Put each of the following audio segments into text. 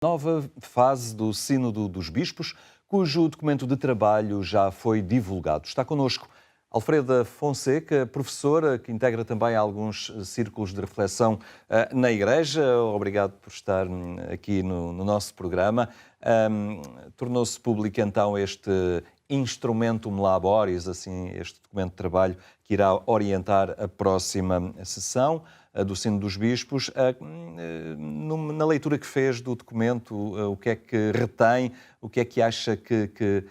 Nova fase do Sínodo dos Bispos, cujo documento de trabalho já foi divulgado. Está connosco Alfreda Fonseca, professora, que integra também alguns círculos de reflexão na Igreja. Obrigado por estar aqui no nosso programa. Tornou-se público então este Instrumentum Laboris, assim, este documento de trabalho que irá orientar a próxima sessão do Sínodo dos Bispos. Na leitura que fez do documento, o que é que retém, o que é que acha que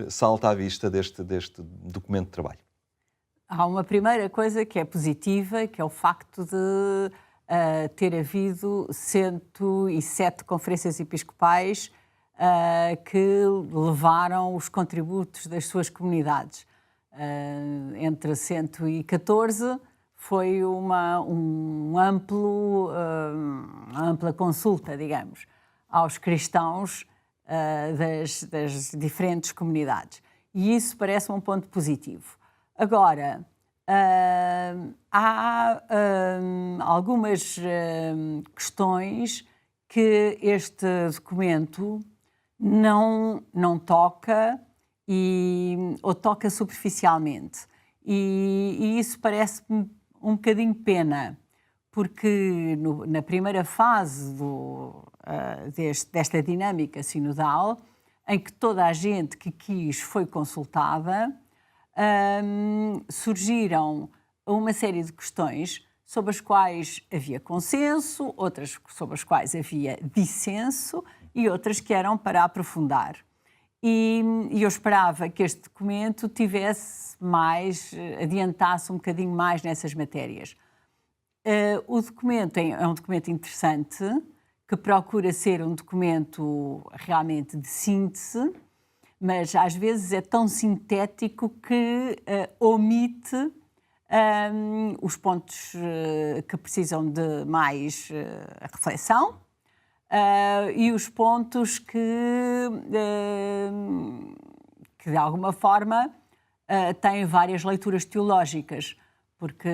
salta à vista deste documento de trabalho? Há uma primeira coisa que é positiva, que é o facto de ter havido 107 conferências episcopais que levaram os contributos das suas comunidades. Entre 114 foi uma ampla consulta, digamos, aos cristãos das diferentes comunidades. E isso parece um ponto positivo. Agora, há algumas questões que este documento não toca ou toca superficialmente. E isso parece-me um bocadinho pena, porque na primeira fase desta dinâmica sinodal, em que toda a gente que quis foi consultada, surgiram uma série de questões sobre as quais havia consenso, outras sobre as quais havia dissenso e outras que eram para aprofundar. E eu esperava que este documento adiantasse um bocadinho mais nessas matérias. O documento é um documento interessante, que procura ser um documento realmente de síntese, mas às vezes é tão sintético que omite os pontos que precisam de mais reflexão e os pontos que de alguma forma têm várias leituras teológicas, porque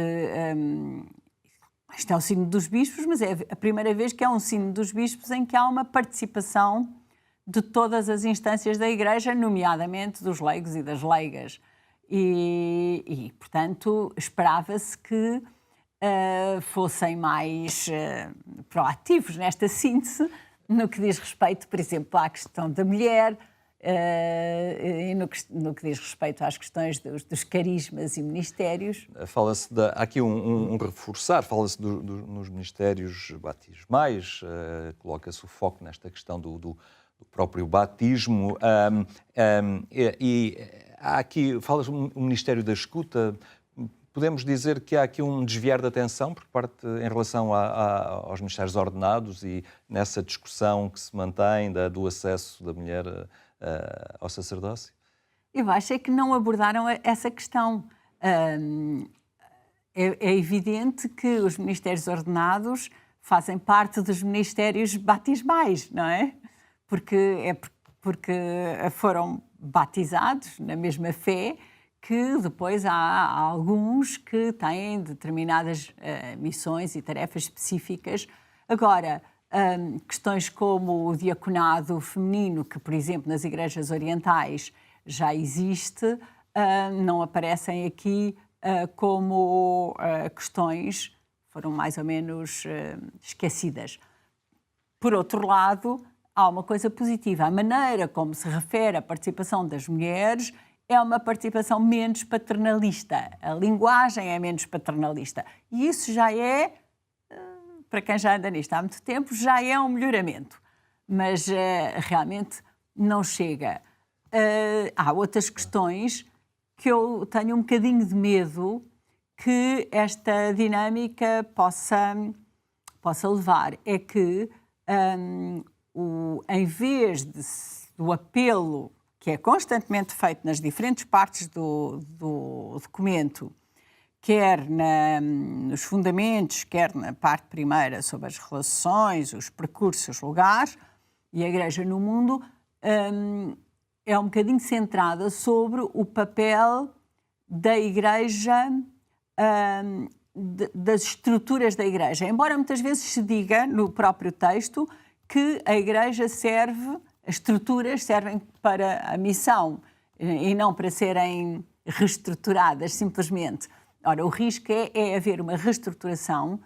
isto é o Sínodo dos Bispos, mas é a primeira vez que é um Sínodo dos Bispos em que há uma participação de todas as instâncias da Igreja, nomeadamente dos leigos e das leigas. E portanto, esperava-se que fossem mais proativos nesta síntese, no que diz respeito, por exemplo, à questão da mulher e no que diz respeito às questões dos carismas e ministérios. Fala-se há aqui um reforçar, fala-se nos ministérios batismais, coloca-se o foco nesta questão do próprio batismo, e há aqui, fala-se um Ministério da Escuta. Podemos dizer que há aqui um desviar de atenção por parte em relação aos ministérios ordenados e nessa discussão que se mantém do acesso da mulher ao sacerdócio? Eu acho que não abordaram essa questão. É evidente que os ministérios ordenados fazem parte dos ministérios batismais, não é? Porque foram batizados na mesma fé, que depois há alguns que têm determinadas missões e tarefas específicas. Agora, questões como o diaconado feminino, que, por exemplo, nas igrejas orientais já existe, não aparecem aqui como questões, foram mais ou menos esquecidas. Por outro lado, há uma coisa positiva. A maneira como se refere à participação das mulheres é uma participação menos paternalista. A linguagem é menos paternalista. E isso já é, para quem já anda nisto há muito tempo, já é um melhoramento. Mas realmente não chega. Há outras questões que eu tenho um bocadinho de medo que esta dinâmica possa levar. É que em vez do apelo que é constantemente feito nas diferentes partes do documento, quer nos fundamentos, quer na parte primeira sobre as relações, os percursos, os lugares e a Igreja no mundo, é um bocadinho centrada sobre o papel da Igreja, das estruturas da Igreja. Embora muitas vezes se diga no próprio texto que a Igreja serve, as estruturas servem para a missão e não para serem reestruturadas simplesmente. Ora, o risco é haver uma reestruturação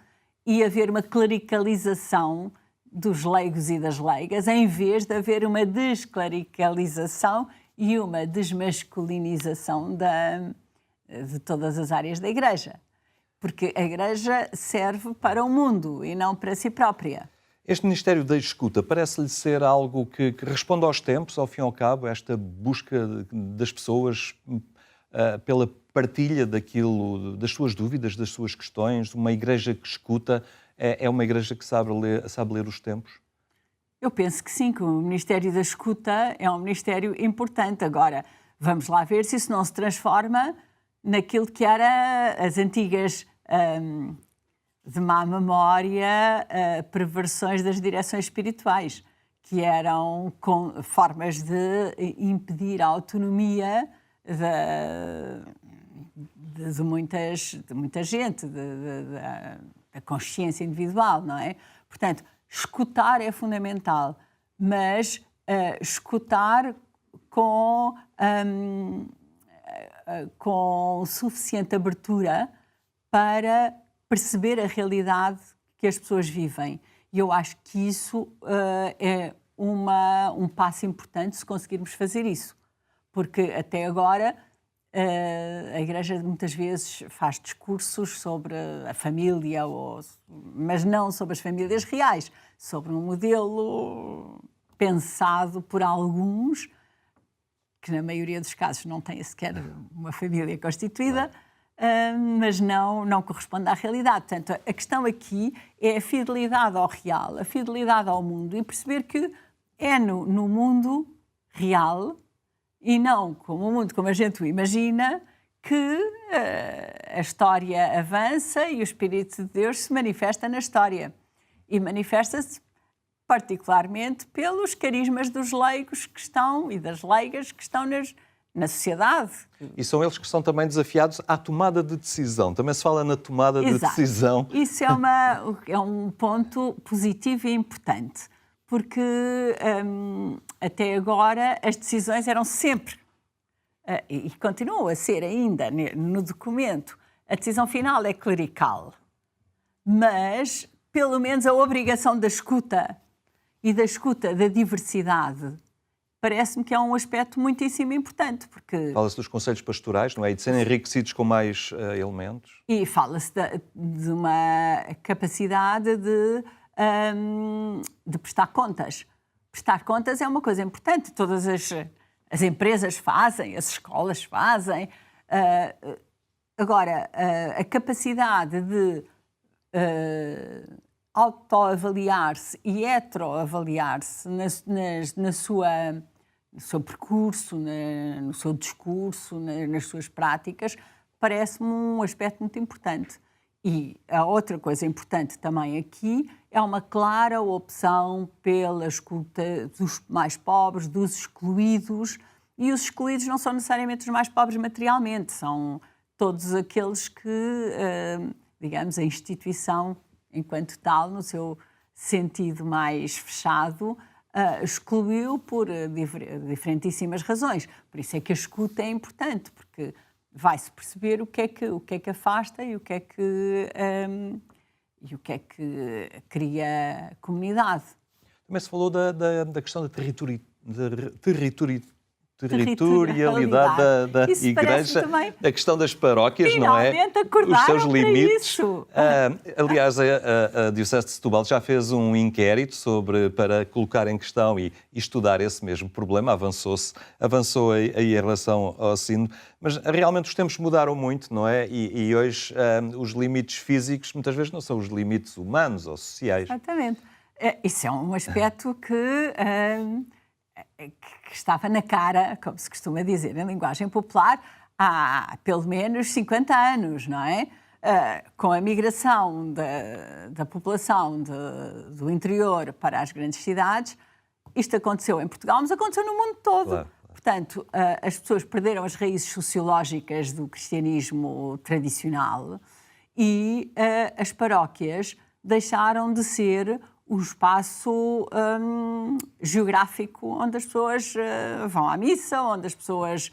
e haver uma clericalização dos leigos e das leigas, em vez de haver uma desclericalização e uma desmasculinização de todas as áreas da Igreja. Porque a Igreja serve para o mundo e não para si própria. Este Ministério da Escuta parece-lhe ser algo que responde aos tempos, ao fim e ao cabo, esta busca das pessoas pela partilha daquilo, das suas dúvidas, das suas questões. Uma igreja que escuta é uma igreja que sabe ler os tempos? Eu penso que sim, que o Ministério da Escuta é um ministério importante. Agora, vamos lá ver se isso não se transforma naquilo que era as antigas, de má memória, perversões das direções espirituais, que eram formas de impedir a autonomia de muita gente, da consciência individual, não é? Portanto, escutar é fundamental, mas escutar com suficiente abertura para perceber a realidade que as pessoas vivem. E eu acho que isso é um passo importante se conseguirmos fazer isso. Porque até agora a Igreja muitas vezes faz discursos sobre a família, mas não sobre as famílias reais, sobre um modelo pensado por alguns, que na maioria dos casos não têm sequer uma família constituída, mas não corresponde à realidade. Portanto, a questão aqui é a fidelidade ao real, a fidelidade ao mundo, e perceber que é no mundo real e não como o mundo como a gente o imagina, que a história avança e o Espírito de Deus se manifesta na história. E manifesta-se particularmente pelos carismas dos leigos que estão e das leigas que estão na sociedade. E são eles que são também desafiados à tomada de decisão. Também se fala na tomada de decisão. Isso é um ponto positivo e importante, porque até agora as decisões eram sempre, e continuam a ser ainda no documento, a decisão final é clerical, mas pelo menos a obrigação da escuta e da escuta da diversidade parece-me que é um aspecto muitíssimo importante, porque... Fala-se dos conselhos pastorais, não é? E de serem enriquecidos com mais elementos. E fala-se de uma capacidade de prestar contas. Prestar contas é uma coisa importante. Todas as empresas fazem, as escolas fazem. Agora, a capacidade de autoavaliar-se e heteroavaliar-se no seu percurso, no seu discurso, nas suas práticas, parece-me um aspecto muito importante. E a outra coisa importante também aqui é uma clara opção pela escuta dos mais pobres, dos excluídos, e os excluídos não são necessariamente os mais pobres materialmente, são todos aqueles que, digamos, a instituição, enquanto tal, no seu sentido mais fechado, excluiu por diferentíssimas razões. Por isso é que a escuta é importante, porque vai-se perceber o que é que afasta e o que é que cria comunidade. Também se falou da questão da territorialidade da Igreja, a questão das paróquias, finalmente não é? Acordaram os seus limites. Isso. Aliás, a Diocese de Setúbal já fez um inquérito para colocar em questão e estudar esse mesmo problema. Avançou aí em relação ao Sínodo, mas realmente os tempos mudaram muito, não é? E hoje os limites físicos muitas vezes não são os limites humanos ou sociais. Exatamente. Isso é um aspecto que estava na cara, como se costuma dizer em linguagem popular, há pelo menos 50 anos, não é? Com a migração da população do interior para as grandes cidades, isto aconteceu em Portugal, mas aconteceu no mundo todo. Claro. Portanto, as pessoas perderam as raízes sociológicas do cristianismo tradicional e as paróquias deixaram de ser o espaço geográfico onde as pessoas vão à missa, onde as pessoas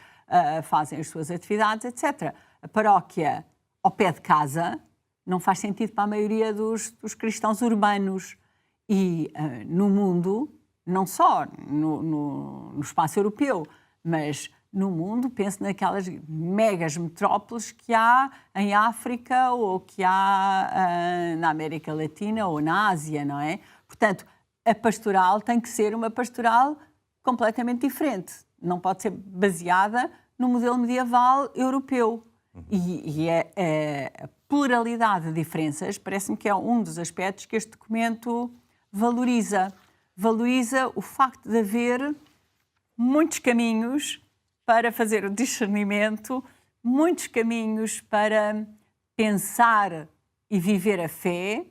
fazem as suas atividades, etc. A paróquia ao pé de casa não faz sentido para a maioria dos cristãos urbanos. E no mundo, não só no espaço europeu, mas no mundo, penso naquelas megas metrópoles que há em África ou que há na América Latina ou na Ásia, não é? Portanto, a pastoral tem que ser uma pastoral completamente diferente. Não pode ser baseada no modelo medieval europeu. E a pluralidade de diferenças parece-me que é um dos aspectos que este documento valoriza. Valoriza o facto de haver muitos caminhos para fazer o discernimento, muitos caminhos para pensar e viver a fé,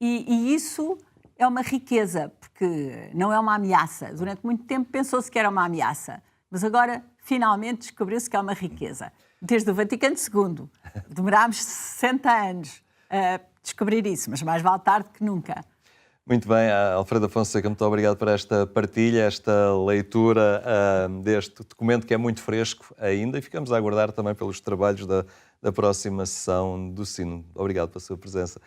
e isso é uma riqueza, porque não é uma ameaça. Durante muito tempo pensou-se que era uma ameaça, mas agora finalmente descobriu-se que é uma riqueza. Desde o Vaticano II, demorámos 60 anos a descobrir isso, mas mais vale tarde que nunca. Muito bem, Alfreda Fonseca, muito obrigado por esta partilha, esta leitura deste documento que é muito fresco ainda, e ficamos a aguardar também pelos trabalhos da próxima sessão do Sínodo. Obrigado pela sua presença.